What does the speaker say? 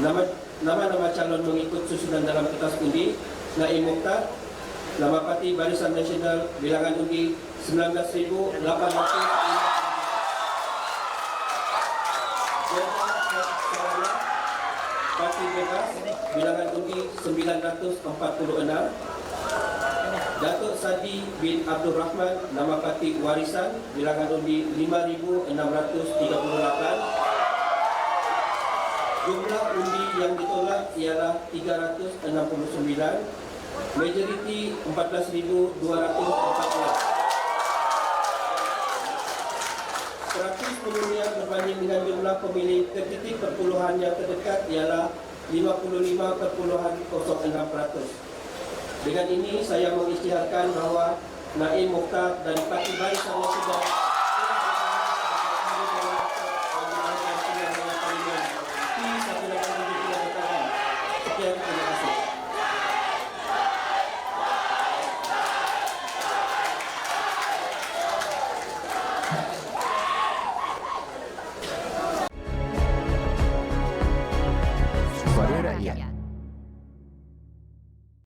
Nama-nama calon mengikut susunan dalam kertas undi: Naim Mokhtar, Nama Parti Barisan Nasional, bilangan undi 19.800. Parti Bebas, bilangan undi 946. Datuk Sadi bin Abdul Rahman, Nama Parti Warisan, bilangan undi 5,638. Jumlah undi yang ditolak ialah 369. Majoriti 14,214. 100 pengundian berbanding dengan jumlah pemilih tertitik perpuluhan yang terdekat ialah 55,06%. Dengan ini saya mengisytiharkan bahawa Naim Mokhtar dan Parti Barisan Nasional sekian, terima kasih.